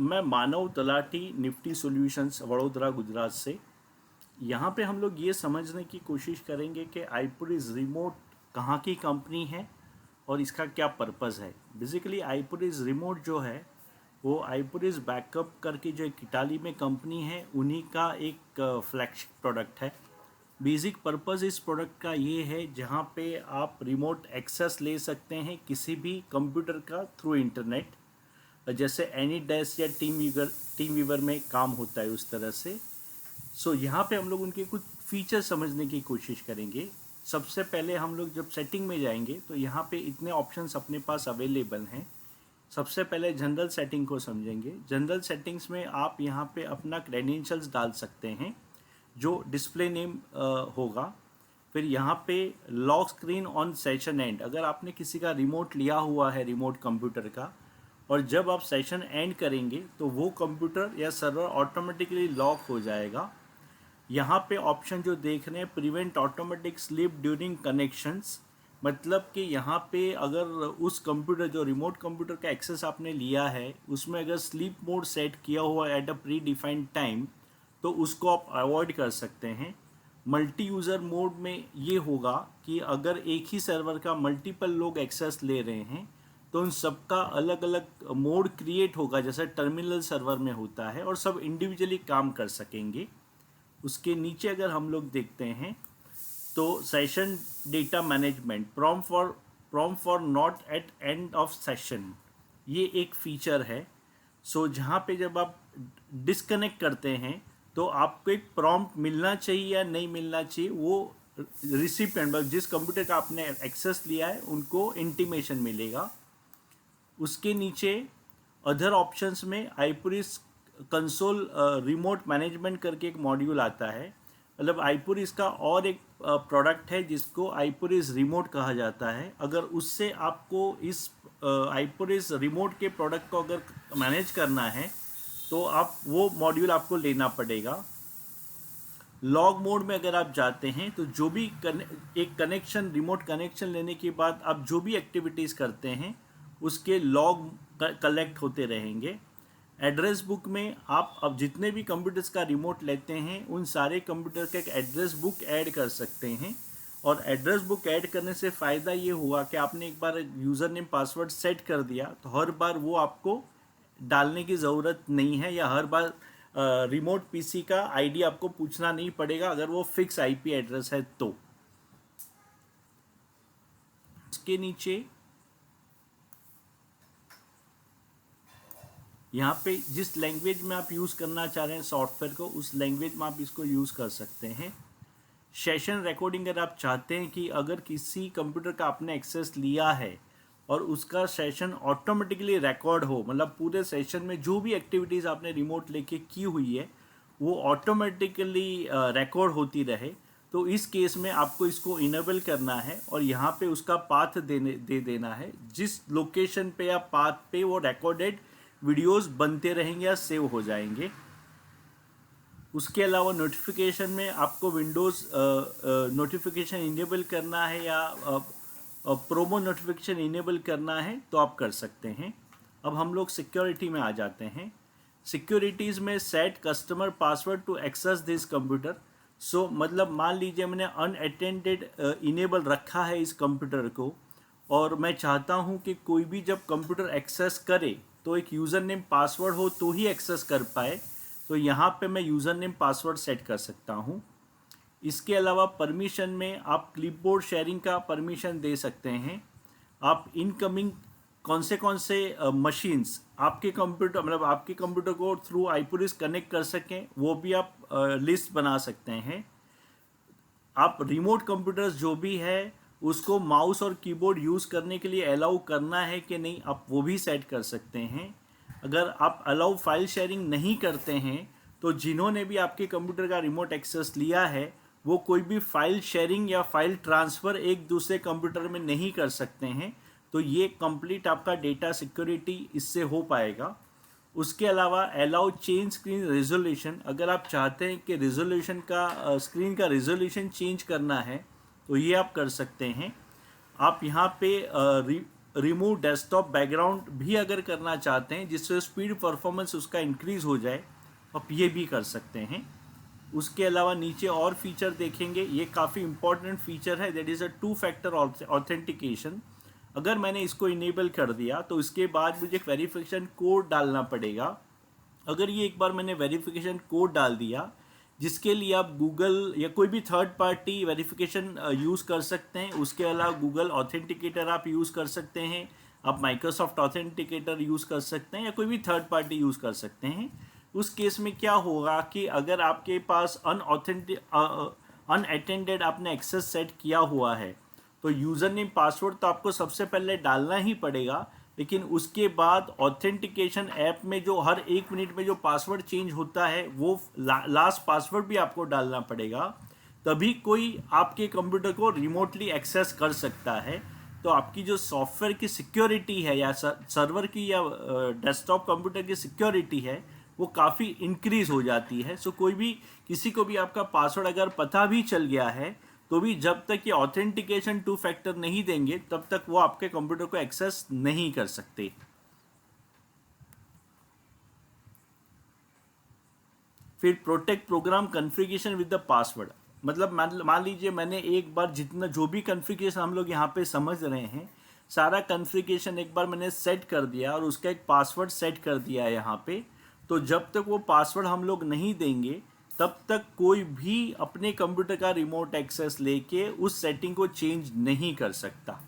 मैं मानव talati Nifty solutions Vadodara Gujarat से। यहाँ पे हम लोग ये समझने की कोशिश करेंगे कि आईपुरिस रिमोट कहाँ की कंपनी है और इसका क्या पर्पज़ है। बेसिकली आईपुरिस रिमोट जो है वो आईपुरिस बैकअप करके जो एक इटाली में कंपनी है उन्हीं का एक फ्लैगशिप प्रोडक्ट है। बेसिक पर्पज़ इस प्रोडक्ट का ये है जहाँ पे आप रिमोट एक्सेस ले सकते हैं किसी भी कंप्यूटर का थ्रू इंटरनेट, जैसे एनी डैश या टीम वीवर में काम होता है उस तरह से। यहाँ पे हम लोग उनके कुछ फीचर समझने की कोशिश करेंगे। सबसे पहले हम लोग जब सेटिंग में जाएंगे तो यहाँ पे इतने ऑप्शंस अपने पास अवेलेबल हैं। सबसे पहले जनरल सेटिंग को समझेंगे। जनरल सेटिंग्स में आप यहाँ पे अपना क्रेडेंशियल्स डाल सकते हैं जो डिस्प्ले नेम होगा। फिर यहाँ पे lock screen on session and, अगर आपने किसी का रिमोट लिया हुआ है रिमोट कंप्यूटर का और जब आप सेशन एंड करेंगे तो वो कंप्यूटर या सर्वर ऑटोमेटिकली लॉक हो जाएगा। यहाँ पे ऑप्शन जो देख रहे हैं prevent automatic sleep during connections, मतलब कि यहाँ पे अगर उस कंप्यूटर जो रिमोट कंप्यूटर का एक्सेस आपने लिया है उसमें अगर स्लीप मोड सेट किया हुआ है at a pre defined time तो उसको आप अवॉइड कर सकते हैं। मल्टी यूज़र मोड में ये होगा कि अगर एक ही सर्वर का मल्टीपल लोग एक्सेस ले रहे हैं तो उन सबका अलग अलग मोड क्रिएट होगा जैसे टर्मिनल सर्वर में होता है और सब इंडिविजुअली काम कर सकेंगे। उसके नीचे अगर हम लोग देखते हैं तो session data management prompt for not at end of session, ये एक फीचर है। जहाँ पे जब आप डिस्कनेक्ट करते हैं तो आपको एक प्रॉम्प्ट मिलना चाहिए या नहीं मिलना चाहिए, वो रिसिपिएंट जिस कंप्यूटर का आपने एक्सेस लिया है उनको इंटीमेशन मिलेगा। उसके नीचे अदर ऑप्शंस में आईपुरिस कंसोल रिमोट मैनेजमेंट करके एक मॉड्यूल आता है। मतलब आईपुरिस का और एक प्रोडक्ट है जिसको आईपुरिस रिमोट कहा जाता है। अगर उससे आपको इस आईपुरिस रिमोट के प्रोडक्ट को अगर मैनेज करना है तो आप वो मॉड्यूल आपको लेना पड़ेगा। लॉग मोड में अगर आप जाते हैं तो जो भी एक कनेक्शन रिमोट कनेक्शन लेने के बाद आप जो भी एक्टिविटीज़ करते हैं उसके लॉग कलेक्ट होते रहेंगे। एड्रेस बुक में आप अब जितने भी कंप्यूटर्स का रिमोट लेते हैं उन सारे कंप्यूटर का एक एड्रेस बुक ऐड कर सकते हैं। और एड्रेस बुक ऐड करने से फ़ायदा ये हुआ कि आपने एक बार यूज़र नेम पासवर्ड सेट कर दिया तो हर बार वो आपको डालने की ज़रूरत नहीं है, या हर बार रिमोट पीसी का आईडी आपको पूछना नहीं पड़ेगा अगर वो फिक्स आईपी एड्रेस है तो। इसके नीचे यहाँ पे जिस लैंग्वेज में आप यूज़ करना चाह रहे हैं सॉफ्टवेयर को उस लैंग्वेज में आप इसको यूज़ कर सकते हैं। सेशन रिकॉर्डिंग अगर आप चाहते हैं कि अगर किसी कंप्यूटर का आपने एक्सेस लिया है और उसका सेशन ऑटोमेटिकली रिकॉर्ड हो, मतलब पूरे सेशन में जो भी एक्टिविटीज़ आपने रिमोट लेके की हुई है वो ऑटोमेटिकली रिकॉर्ड होती रहे, तो इस केस में आपको इसको इनेबल करना है और यहाँ पे उसका पाथ दे देना है जिस लोकेशन पे या पाथ पे वो रिकॉर्डेड वीडियोस बनते रहेंगे या सेव हो जाएंगे। उसके अलावा नोटिफिकेशन में आपको विंडोज़ नोटिफिकेशन इनेबल करना है या प्रोमो नोटिफिकेशन इनेबल करना है तो आप कर सकते हैं। अब हम लोग सिक्योरिटी में आ जाते हैं। सिक्योरिटीज़ में set customer password to access this computer. मतलब मान लीजिए मैंने अनअटेंडेड इनेबल रखा है इस कंप्यूटर को और मैं चाहता हूं कि कोई भी जब कंप्यूटर एक्सेस करे तो एक यूज़र नेम पासवर्ड हो तो ही एक्सेस कर पाए, तो यहाँ पे मैं यूज़र नेम पासवर्ड सेट कर सकता हूँ। इसके अलावा परमिशन में आप क्लिपबोर्ड शेयरिंग का परमिशन दे सकते हैं। आप इनकमिंग कौन से मशीन्स आपके कंप्यूटर मतलब आपके कंप्यूटर को थ्रू आईपुरिस कनेक्ट कर सकें वो भी आप लिस्ट बना सकते हैं। आप रिमोट कंप्यूटर्स जो भी है उसको माउस और कीबोर्ड यूज़ करने के लिए अलाउ करना है कि नहीं आप वो भी सेट कर सकते हैं। अगर आप अलाउ फाइल शेयरिंग नहीं करते हैं तो जिन्होंने भी आपके कंप्यूटर का रिमोट एक्सेस लिया है वो कोई भी फाइल शेयरिंग या फाइल ट्रांसफ़र एक दूसरे कंप्यूटर में नहीं कर सकते हैं, तो ये कंप्लीट आपका डेटा सिक्योरिटी इससे हो पाएगा। उसके अलावा अलाउ चेंज स्क्रीन रेजोल्यूशन, अगर आप चाहते हैं कि रेजोल्यूशन का स्क्रीन का रेजोल्यूशन चेंज करना है तो ये आप कर सकते हैं। आप यहाँ पे रिमूव डेस्कटॉप बैकग्राउंड भी अगर करना चाहते हैं जिससे स्पीड परफॉर्मेंस उसका इंक्रीज़ हो जाए, आप ये भी कर सकते हैं। उसके अलावा नीचे और फीचर देखेंगे, ये काफ़ी इंपॉर्टेंट फीचर है, that is a 2 factor authentication. अगर मैंने इसको इनेबल कर दिया तो इसके बाद मुझे एक वेरिफिकेशन कोड डालना पड़ेगा। अगर ये एक बार मैंने वेरिफिकेशन कोड डाल दिया, जिसके लिए आप गूगल या कोई भी थर्ड पार्टी वेरिफिकेशन यूज़ कर सकते हैं, उसके अलावा गूगल ऑथेंटिकेटर आप यूज़ कर सकते हैं, आप माइक्रोसॉफ्ट ऑथेंटिकेटर यूज़ कर सकते हैं, या कोई भी थर्ड पार्टी यूज़ कर सकते हैं। उस केस में क्या होगा कि अगर आपके पास अनअटेंडेड आपने एक्सेस सेट किया हुआ है, तो यूज़र नेम पासवर्ड तो आपको सबसे पहले डालना ही पड़ेगा, लेकिन उसके बाद ऑथेंटिकेशन ऐप में जो हर 1 मिनट में जो पासवर्ड चेंज होता है वो लास्ट पासवर्ड भी आपको डालना पड़ेगा, तभी कोई आपके कंप्यूटर को रिमोटली एक्सेस कर सकता है। तो आपकी जो सॉफ्टवेयर की सिक्योरिटी है या सर्वर की या डेस्कटॉप कंप्यूटर की सिक्योरिटी है वो काफ़ी इंक्रीज हो जाती है। सो कोई भी किसी को भी आपका पासवर्ड अगर पता भी चल गया है तो भी जब तक ये ऑथेंटिकेशन 2 फैक्टर नहीं देंगे तब तक वो आपके कंप्यूटर को एक्सेस नहीं कर सकते। फिर protect program configuration with the password, मतलब मान लीजिए मैंने एक बार जितना जो भी कॉन्फ़िगरेशन हम लोग यहाँ पे समझ रहे हैं, सारा कॉन्फ़िगरेशन एक बार मैंने सेट कर दिया और उसका एक पासवर्ड सेट कर दिया है यहाँ पे, तो जब तक वो पासवर्ड हम लोग नहीं देंगे तब तक कोई भी अपने कंप्यूटर का रिमोट एक्सेस लेके उस सेटिंग को चेंज नहीं कर सकता।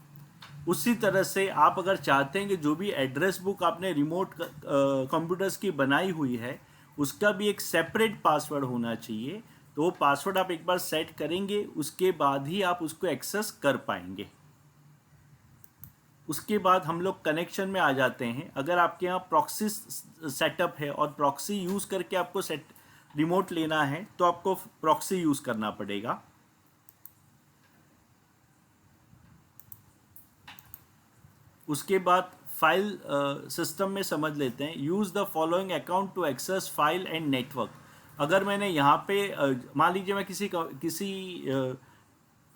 उसी तरह से आप अगर चाहते हैं कि जो भी एड्रेस बुक आपने रिमोट कंप्यूटर्स की बनाई हुई है उसका भी एक सेपरेट पासवर्ड होना चाहिए, तो वो पासवर्ड आप एक बार सेट करेंगे उसके बाद ही आप उसको एक्सेस कर पाएंगे। उसके बाद हम लोग कनेक्शन में आ जाते हैं। अगर आपके यहाँ प्रॉक्सी सेटअप है और प्रॉक्सी यूज़ करके आपको रिमोट लेना है तो आपको प्रॉक्सी यूज़ करना पड़ेगा। उसके बाद फाइल सिस्टम में समझ लेते हैं। Use the following account to access file and network. अगर मैंने यहाँ पे मान लीजिए मैं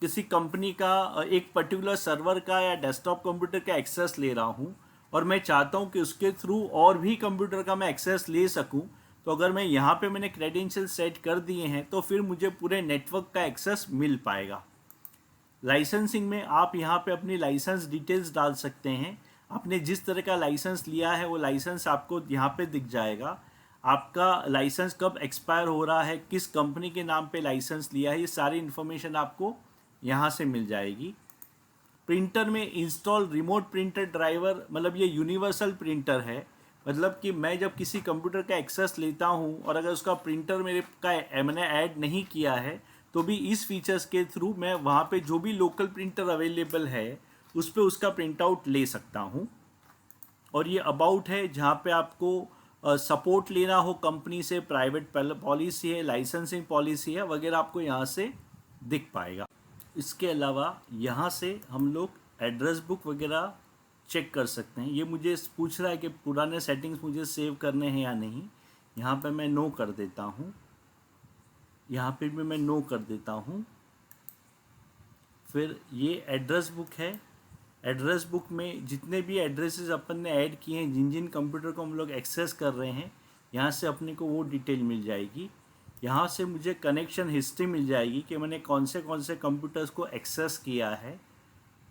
किसी कंपनी का एक पर्टिकुलर सर्वर का या डेस्कटॉप कंप्यूटर का एक्सेस ले रहा हूँ और मैं चाहता हूँ कि उसके थ्रू और भी कंप्यूटर का मैं एक्सेस ले सकूँ, तो अगर मैं यहाँ पे मैंने क्रेडेंशियल सेट कर दिए हैं तो फिर मुझे पूरे नेटवर्क का एक्सेस मिल पाएगा। लाइसेंसिंग में आप यहाँ पे अपनी लाइसेंस डिटेल्स डाल सकते हैं। आपने जिस तरह का लाइसेंस लिया है वो लाइसेंस आपको यहाँ पे दिख जाएगा। आपका लाइसेंस कब एक्सपायर हो रहा है, किस कंपनी के नाम पे लाइसेंस लिया है, ये सारी इन्फॉर्मेशन आपको यहाँ से मिल जाएगी। प्रिंटर में इंस्टॉल रिमोट प्रिंटर ड्राइवर, मतलब ये यूनिवर्सल प्रिंटर है। मतलब कि मैं जब किसी कंप्यूटर का एक्सेस लेता हूँ और अगर उसका प्रिंटर मैंने ऐड नहीं किया है तो भी इस फीचर्स के थ्रू मैं वहाँ पे जो भी लोकल प्रिंटर अवेलेबल है उस पर उसका प्रिंट आउट ले सकता हूँ। और ये अबाउट है जहाँ पे आपको सपोर्ट लेना हो कंपनी से, प्राइवेट पॉलिसी है, लाइसेंसिंग पॉलिसी है वगैरह, आपको यहाँ से दिख पाएगा। इसके अलावा यहाँ से हम लोग एड्रेस बुक वगैरह चेक कर सकते हैं। ये मुझे पूछ रहा है कि पुराने सेटिंग्स मुझे सेव करने हैं या नहीं। यहाँ पे मैं नो कर देता हूँ, यहाँ पे भी मैं नो कर देता हूँ। फिर ये एड्रेस बुक है। एड्रेस बुक में जितने भी एड्रेसेस अपन ने ऐड किए हैं, जिन जिन कंप्यूटर को हम लोग एक्सेस कर रहे हैं, यहाँ से अपने को वो डिटेल मिल जाएगी। यहाँ से मुझे कनेक्शन हिस्ट्री मिल जाएगी कि मैंने कौन से कंप्यूटर्स को एक्सेस किया है।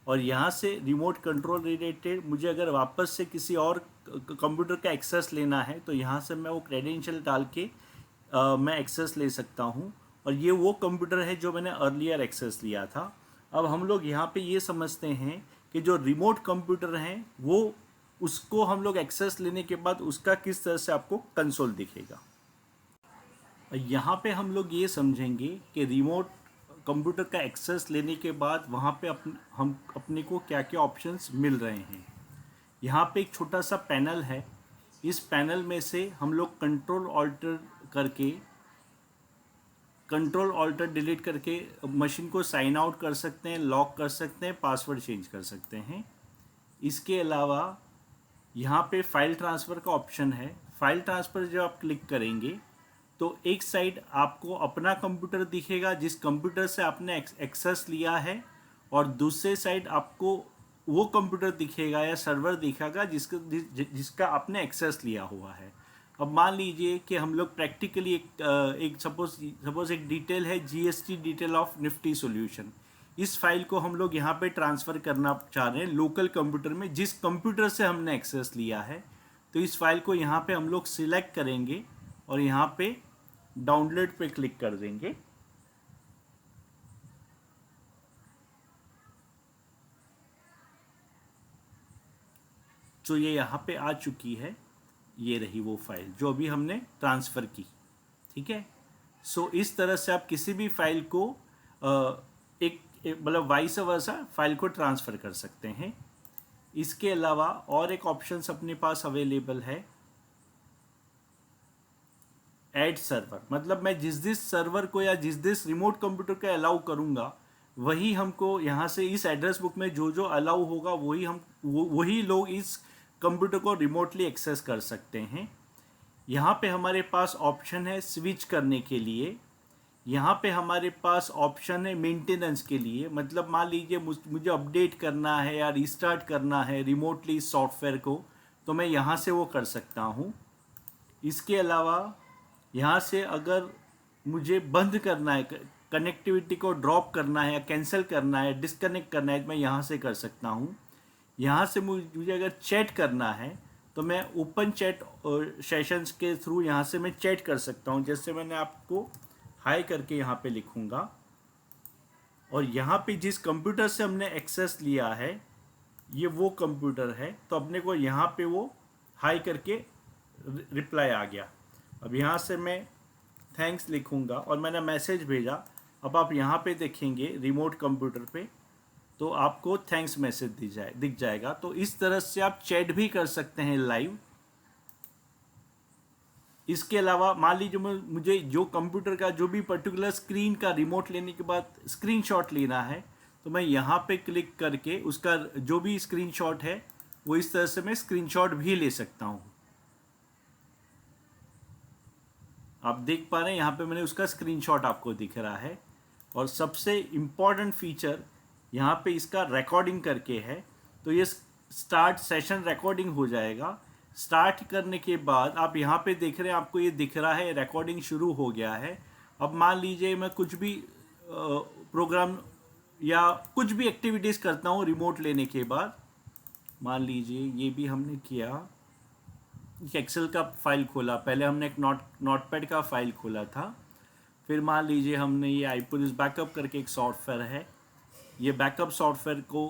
और यहाँ से रिमोट कंट्रोल रिलेटेड मुझे अगर वापस से किसी और कंप्यूटर का एक्सेस लेना है तो यहाँ से मैं वो क्रेडेंशियल डाल के मैं एक्सेस ले सकता हूँ। और ये वो कंप्यूटर है जो मैंने अर्लियर एक्सेस लिया था। अब हम लोग यहाँ पे ये समझते हैं कि जो रिमोट कंप्यूटर हैं वो उसको हम लोग एक्सेस लेने के बाद उसका किस तरह से आपको कंसोल दिखेगा। यहाँ पे हम लोग ये समझेंगे कि रिमोट कंप्यूटर का एक्सेस लेने के बाद वहाँ पे हम अपने को क्या क्या ऑप्शंस मिल रहे हैं। यहाँ पे एक छोटा सा पैनल है। इस पैनल में से हम लोग कंट्रोल ऑल्टर डिलीट करके मशीन को साइन आउट कर सकते हैं, लॉक कर सकते हैं, पासवर्ड चेंज कर सकते हैं। इसके अलावा यहाँ पे फाइल ट्रांसफ़र का ऑप्शन है। फाइल ट्रांसफ़र जब आप क्लिक करेंगे तो एक साइड आपको अपना कंप्यूटर दिखेगा जिस कंप्यूटर से आपने एक्सेस लिया है, और दूसरे साइड आपको वो कंप्यूटर दिखेगा या सर्वर दिखेगा जिसका आपने एक्सेस लिया हुआ है। अब मान लीजिए कि हम लोग प्रैक्टिकली एक सपोज एक डिटेल है GST detail of Nifty solution. इस फाइल को हम लोग यहाँ पे ट्रांसफ़र करना चाह रहे हैं लोकल कंप्यूटर में, जिस कंप्यूटर से हमने एक्सेस लिया है। तो इस फाइल को यहाँ पे हम लोग सिलेक्ट करेंगे और यहाँ पे डाउनलोड पे क्लिक कर देंगे। तो ये यहाँ पे आ चुकी है, ये रही वो फाइल जो अभी हमने ट्रांसफ़र की। ठीक है। सो इस तरह से आप किसी भी फाइल को मतलब वाइस वर्सा फाइल को ट्रांसफ़र कर सकते हैं। इसके अलावा और एक ऑप्शन अपने पास अवेलेबल है, ऐड सर्वर। मतलब मैं जिस सर्वर को या जिस रिमोट कंप्यूटर को अलाउ करूँगा वही हमको यहाँ से इस एड्रेस बुक में जो अलाउ होगा वही लोग इस कंप्यूटर को रिमोटली एक्सेस कर सकते हैं। यहाँ पे हमारे पास ऑप्शन है स्विच करने के लिए। यहाँ पे हमारे पास ऑप्शन है मेंटेनेंस के लिए। मतलब मान लीजिए मुझे अपडेट करना है या रिस्टार्ट करना है रिमोटली सॉफ्टवेयर को, तो मैं यहाँ से वो कर सकता हूँ। इसके अलावा यहाँ से अगर मुझे बंद करना है, कनेक्टिविटी को ड्रॉप करना है या कैंसिल करना है, डिस्कनेक्ट करना है, तो मैं यहाँ से कर सकता हूँ। यहाँ से मुझे अगर चैट करना है तो मैं ओपन चैट सेशंस के थ्रू यहाँ से मैं चैट कर सकता हूँ। जैसे मैंने आपको हाई करके यहाँ पे लिखूँगा और यहाँ पे जिस कंप्यूटर से हमने एक्सेस लिया है ये वो कंप्यूटर है, तो अपने को यहाँ पे वो हाई करके रिप्लाई आ गया। अब यहाँ से मैं थैंक्स लिखूँगा और मैंने मैसेज भेजा। अब आप यहाँ पे देखेंगे रिमोट कंप्यूटर पे तो आपको थैंक्स मैसेज दिख जाएगा। तो इस तरह से आप चैट भी कर सकते हैं लाइव। इसके अलावा मान लीजिए मुझे जो कंप्यूटर का जो भी पर्टिकुलर स्क्रीन का रिमोट लेने के बाद स्क्रीनशॉट लेना है, तो मैं यहाँ पे क्लिक करके उसका जो भी स्क्रीनशॉट है वो इस तरह से मैं स्क्रीनशॉट भी ले सकता हूँ। आप देख पा रहे हैं यहाँ पे मैंने उसका स्क्रीनशॉट आपको दिख रहा है। और सबसे इम्पॉर्टेंट फीचर यहाँ पे इसका रिकॉर्डिंग करके है, तो ये स्टार्ट सेशन रिकॉर्डिंग हो जाएगा। स्टार्ट करने के बाद आप यहाँ पे देख रहे हैं, आपको ये दिख रहा है रिकॉर्डिंग शुरू हो गया है। अब मान लीजिए मैं कुछ भी प्रोग्राम या कुछ भी एक्टिविटीज़ करता हूँ रिमोट लेने के बाद। मान लीजिए ये भी हमने किया, एक्सेल का फाइल खोला, पहले हमने एक नोटपैड का फाइल खोला था। फिर मान लीजिए हमने ये iPuris बैकअप करके एक सॉफ्टवेयर है, ये बैकअप सॉफ्टवेयर को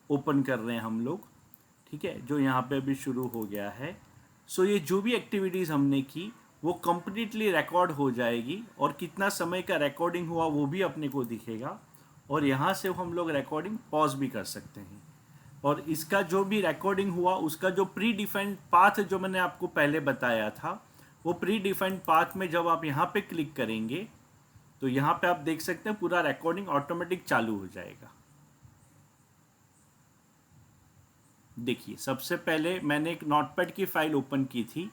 ओपन कर रहे हैं हम लोग। ठीक है, जो यहाँ पे अभी शुरू हो गया है। सो ये जो भी एक्टिविटीज़ हमने की वो कम्प्लीटली रिकॉर्ड हो जाएगी और कितना समय का रिकॉर्डिंग हुआ वो भी अपने को दिखेगा। और यहाँ से हम लोग रिकॉर्डिंग पॉज भी कर सकते हैं। और इसका जो भी रिकॉर्डिंग हुआ उसका जो प्री डिफाइंड पाथ जो मैंने आपको पहले बताया था, वो प्री डिफाइंड पाथ में जब आप यहाँ पे क्लिक करेंगे तो यहाँ पे आप देख सकते हैं पूरा रिकॉर्डिंग ऑटोमेटिक चालू हो जाएगा। देखिए, सबसे पहले मैंने एक नोटपैड की फ़ाइल ओपन की थी,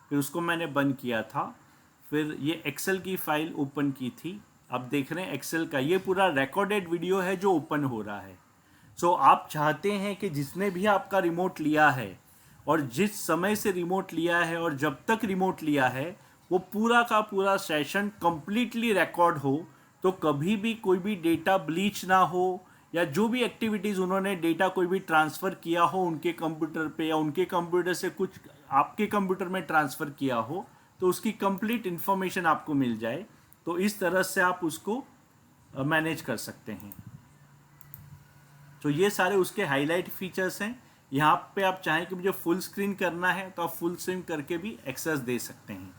फिर उसको मैंने बंद किया था। फिर ये एक्सेल की फ़ाइल ओपन की थी। अब देख रहे हैं एक्सेल का ये पूरा रिकॉर्डेड वीडियो है जो ओपन हो रहा है। सो आप चाहते हैं कि जिसने भी आपका रिमोट लिया है और जिस समय से रिमोट लिया है और जब तक रिमोट लिया है वो पूरा का पूरा सेशन कम्प्लीटली रिकॉर्ड हो, तो कभी भी कोई भी डेटा ब्लीच ना हो या जो भी एक्टिविटीज़ उन्होंने डेटा कोई भी ट्रांसफ़र किया हो उनके कंप्यूटर पे या उनके कंप्यूटर से कुछ आपके कंप्यूटर में ट्रांसफ़र किया हो, तो उसकी कंप्लीट इन्फॉर्मेशन आपको मिल जाए। तो इस तरह से आप उसको मैनेज कर सकते हैं। तो ये सारे उसके हाईलाइट फीचर्स हैं। यहाँ पे आप चाहें कि मुझे फुल स्क्रीन करना है तो आप फुल स्क्रीन करके भी एक्सेस दे सकते हैं।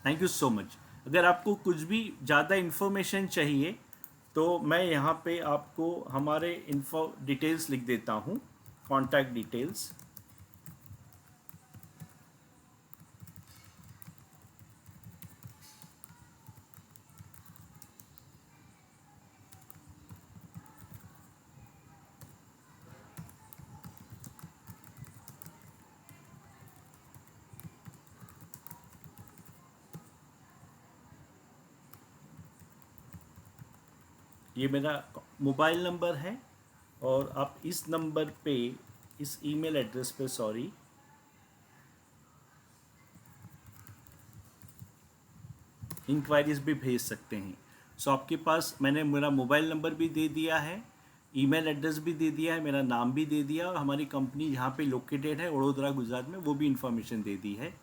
Thank you so much. अगर आपको कुछ भी ज़्यादा इन्फॉर्मेशन चाहिए तो मैं यहाँ पे आपको हमारे इन्फो डिटेल्स लिख देता हूँ, कॉन्टैक्ट डिटेल्स। ये मेरा मोबाइल नंबर है और आप इस नंबर पे, इस ईमेल एड्रेस पे सॉरी, इंक्वायरीज भी भेज सकते हैं। सो आपके पास मैंने मेरा मोबाइल नंबर भी दे दिया है, ईमेल एड्रेस भी दे दिया है, मेरा नाम भी दे दिया, और हमारी कंपनी जहाँ पे लोकेटेड है वडोदरा गुजरात में वो भी इन्फॉर्मेशन दे दी है।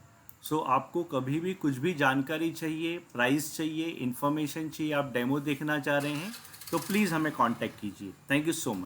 सो आपको कभी भी कुछ भी जानकारी चाहिए, प्राइस चाहिए, इन्फॉर्मेशन चाहिए, आप डेमो देखना चाह रहे हैं, तो प्लीज़ हमें कांटेक्ट कीजिए। Thank you so much.